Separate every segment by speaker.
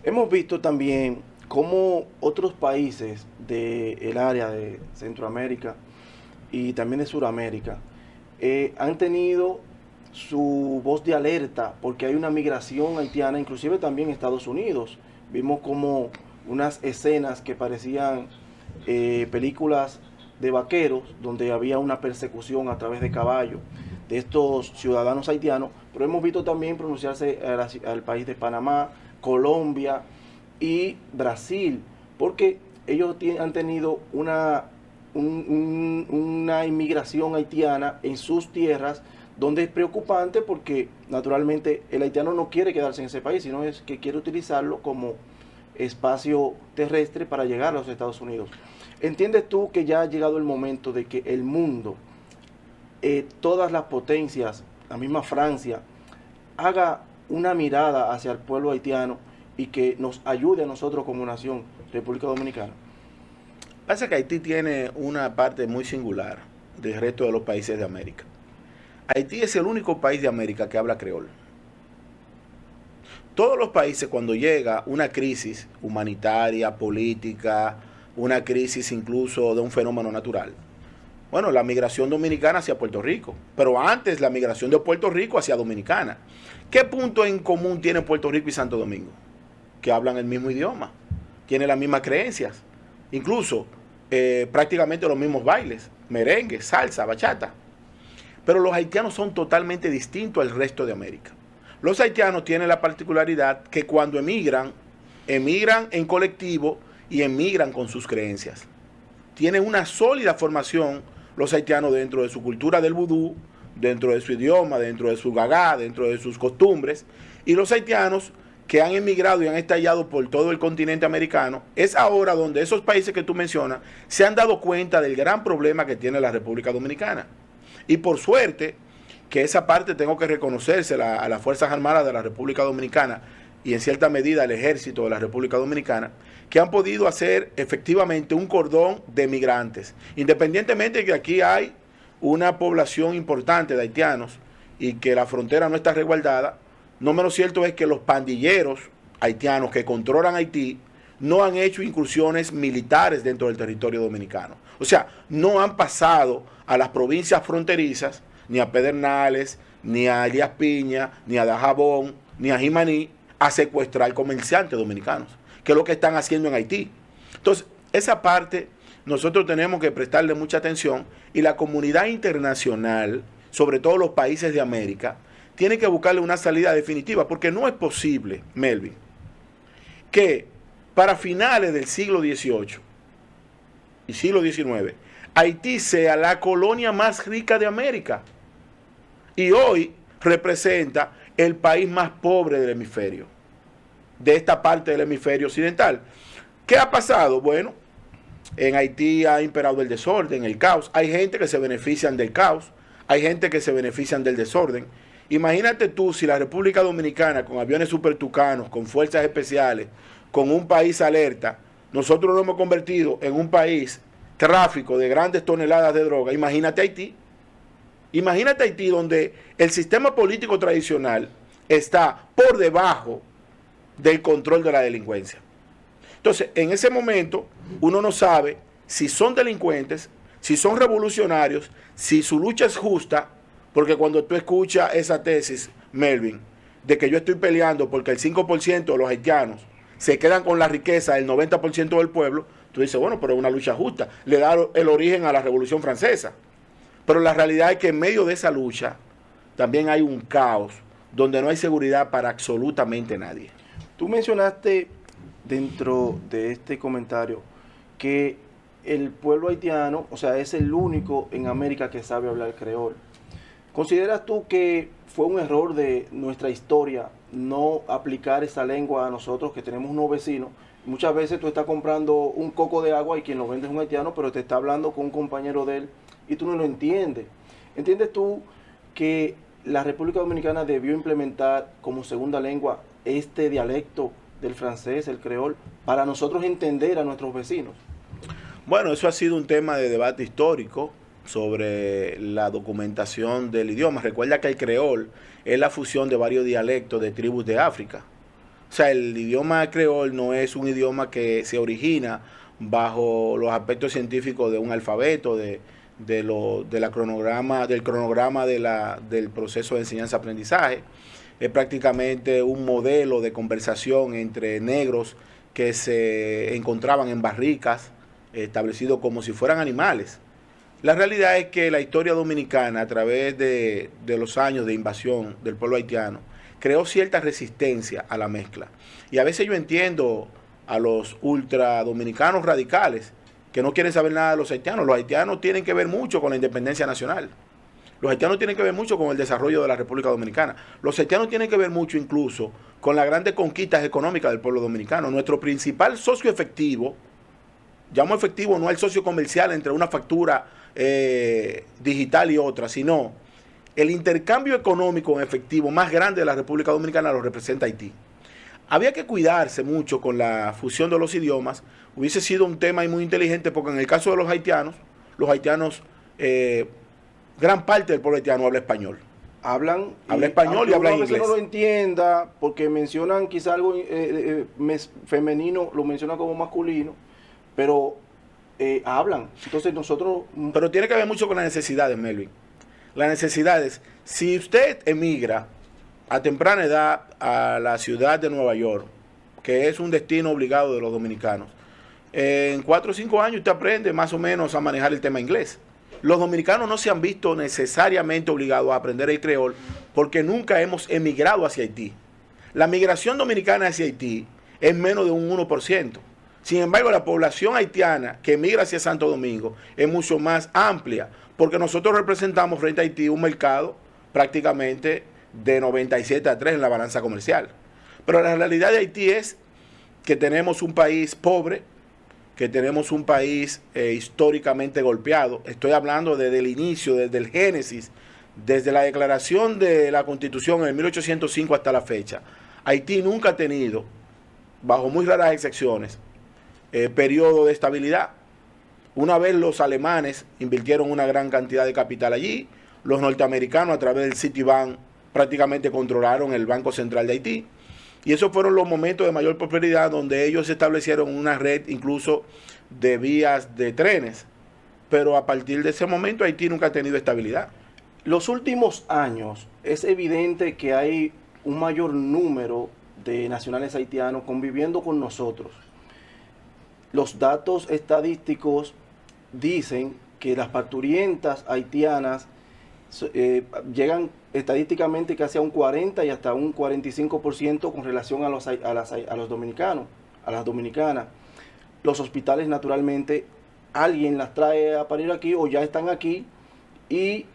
Speaker 1: Hemos visto también cómo otros países del área de Centroamérica y también de Sudamérica han tenido su voz de alerta porque hay una migración haitiana, inclusive también en Estados Unidos. Vimos como unas escenas que parecían películas de vaqueros, donde había una persecución a través de caballo de estos ciudadanos haitianos, pero hemos visto también pronunciarse al país de Panamá, Colombia y Brasil, porque ellos han tenido una inmigración haitiana en sus tierras, donde es preocupante porque naturalmente el haitiano no quiere quedarse en ese país, sino es que quiere utilizarlo como espacio terrestre para llegar a los Estados Unidos. ¿Entiendes tú que ya ha llegado el momento de que el mundo, todas las potencias, la misma Francia, haga una mirada hacia el pueblo haitiano y que nos ayude a nosotros como nación, República Dominicana?
Speaker 2: Pasa que Haití tiene una parte muy singular del resto de los países de América. Haití es el único país de América que habla creol. Todos los países, cuando llega una crisis humanitaria, política, una crisis incluso de un fenómeno natural, bueno, la migración dominicana hacia Puerto Rico, pero antes la migración de Puerto Rico hacia Dominicana. ¿Qué punto en común tiene Puerto Rico y Santo Domingo? Que hablan el mismo idioma, tienen las mismas creencias, incluso prácticamente los mismos bailes, merengue, salsa, bachata. Pero los haitianos son totalmente distintos al resto de América. Los haitianos tienen la particularidad que cuando emigran, emigran en colectivo y emigran con sus creencias. Tienen una sólida formación los haitianos dentro de su cultura del vudú, dentro de su idioma, dentro de su gagá, dentro de sus costumbres. Y los haitianos que han emigrado y han estallado por todo el continente americano, es ahora donde esos países que tú mencionas se han dado cuenta del gran problema que tiene la República Dominicana. Y por suerte, que esa parte tengo que reconocérsela a las Fuerzas Armadas de la República Dominicana y en cierta medida al Ejército de la República Dominicana, que han podido hacer efectivamente un cordón de migrantes. Independientemente de que aquí hay una población importante de haitianos y que la frontera no está resguardada, no menos cierto es que los pandilleros haitianos que controlan Haití no han hecho incursiones militares dentro del territorio dominicano. O sea, no han pasado a las provincias fronterizas, ni a Pedernales, ni a Elías Piña, ni a Dajabón, ni a Jimaní, a secuestrar comerciantes dominicanos, que es lo que están haciendo en Haití. Entonces, esa parte nosotros tenemos que prestarle mucha atención y la comunidad internacional, sobre todo los países de América, tiene que buscarle una salida definitiva, porque no es posible, Melvin, que para finales del siglo XVIII y siglo XIX, Haití sea la colonia más rica de América y hoy representa el país más pobre del hemisferio, de esta parte del hemisferio occidental. ¿Qué ha pasado? Bueno, en Haití ha imperado el desorden, el caos. Hay gente que se benefician del caos, hay gente que se benefician del desorden. Imagínate tú si la República Dominicana, con aviones supertucanos, con fuerzas especiales, con un país alerta, nosotros nos hemos convertido en un país tráfico de grandes toneladas de droga. Imagínate Haití. Imagínate Haití, donde el sistema político tradicional está por debajo del control de la delincuencia. Entonces, en ese momento, uno no sabe si son delincuentes, si son revolucionarios, si su lucha es justa, porque cuando tú escuchas esa tesis, Melvin, de que yo estoy peleando porque el 5% de los haitianos se quedan con la riqueza del 90% del pueblo, tú dices, bueno, pero es una lucha justa. Le da el origen a la Revolución Francesa. Pero la realidad es que en medio de esa lucha también hay un caos donde no hay seguridad para absolutamente nadie.
Speaker 1: Tú mencionaste dentro de este comentario que el pueblo haitiano, o sea, es el único en América que sabe hablar creol. ¿Consideras tú que fue un error de nuestra historia no aplicar esa lengua a nosotros que tenemos unos vecinos? Muchas veces tú estás comprando un coco de agua y quien lo vende es un haitiano, pero te está hablando con un compañero de él y tú no lo entiendes. ¿Entiendes tú que la República Dominicana debió implementar como segunda lengua este dialecto del francés, el creol, para nosotros entender a nuestros vecinos?
Speaker 2: Bueno, eso ha sido un tema de debate histórico sobre la documentación del idioma. Recuerda que el creol es la fusión de varios dialectos de tribus de África. O sea, el idioma creol no es un idioma que se origina bajo los aspectos científicos de un alfabeto, del cronograma del proceso de enseñanza-aprendizaje. Es prácticamente un modelo de conversación entre negros que se encontraban en barricas, establecidos como si fueran animales. La realidad es que la historia dominicana, a través de los años de invasión del pueblo haitiano, creó cierta resistencia a la mezcla. Y a veces yo entiendo a los ultradominicanos radicales que no quieren saber nada de los haitianos. Los haitianos tienen que ver mucho con la independencia nacional. Los haitianos tienen que ver mucho con el desarrollo de la República Dominicana. Los haitianos tienen que ver mucho incluso con las grandes conquistas económicas del pueblo dominicano. Nuestro principal socio efectivo, llamo efectivo no al socio comercial entre una factura digital y otra, sino el intercambio económico en efectivo más grande de la República Dominicana lo representa Haití. Había que cuidarse mucho con la fusión de los idiomas. Hubiese sido un tema muy inteligente porque en el caso de los haitianos, gran parte del pueblo haitiano habla español.
Speaker 1: Habla
Speaker 2: español y habla inglés.
Speaker 1: A veces no lo entienda porque mencionan quizá algo femenino, lo mencionan como masculino, pero hablan. Entonces nosotros...
Speaker 2: Pero tiene que ver mucho con las necesidades, Melvin. Las necesidades. Si usted emigra a temprana edad a la ciudad de Nueva York, que es un destino obligado de los dominicanos, en 4 o 5 años usted aprende más o menos a manejar el tema inglés. Los dominicanos no se han visto necesariamente obligados a aprender el creol porque nunca hemos emigrado hacia Haití. La migración dominicana hacia Haití es menos de un 1%. Sin embargo, la población haitiana que emigra hacia Santo Domingo es mucho más amplia porque nosotros representamos frente a Haití un mercado prácticamente de 97-3 en la balanza comercial. Pero la realidad de Haití es que tenemos un país pobre, que tenemos un país históricamente golpeado. Estoy hablando desde el inicio, desde el génesis, desde la declaración de la Constitución en el 1805 hasta la fecha. Haití nunca ha tenido, bajo muy raras excepciones, periodo de estabilidad. Una vez los alemanes invirtieron una gran cantidad de capital allí, los norteamericanos a través del Citibank prácticamente controlaron el Banco Central de Haití. Y esos fueron los momentos de mayor prosperidad donde ellos establecieron una red incluso de vías de trenes. Pero a partir de ese momento Haití nunca ha tenido estabilidad.
Speaker 1: Los últimos años es evidente que hay un mayor número de nacionales haitianos conviviendo con nosotros. Los datos estadísticos dicen que las parturientas haitianas llegan estadísticamente casi a un 40 y hasta un 45% con relación a los dominicanos, a las dominicanas. Los hospitales naturalmente alguien las trae a parir aquí o ya están aquí y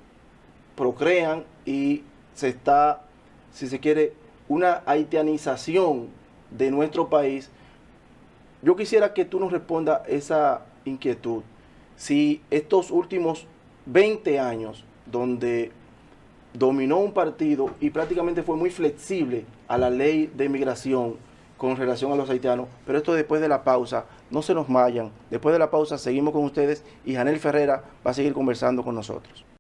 Speaker 1: procrean y se está, si se quiere, una haitianización de nuestro país. Yo quisiera que tú nos respondas esa inquietud. Si estos últimos 20 años donde dominó un partido y prácticamente fue muy flexible a la ley de migración con relación a los haitianos, pero esto después de la pausa, no se nos vayan, después de la pausa seguimos con ustedes y Janel Ferrera va a seguir conversando con nosotros.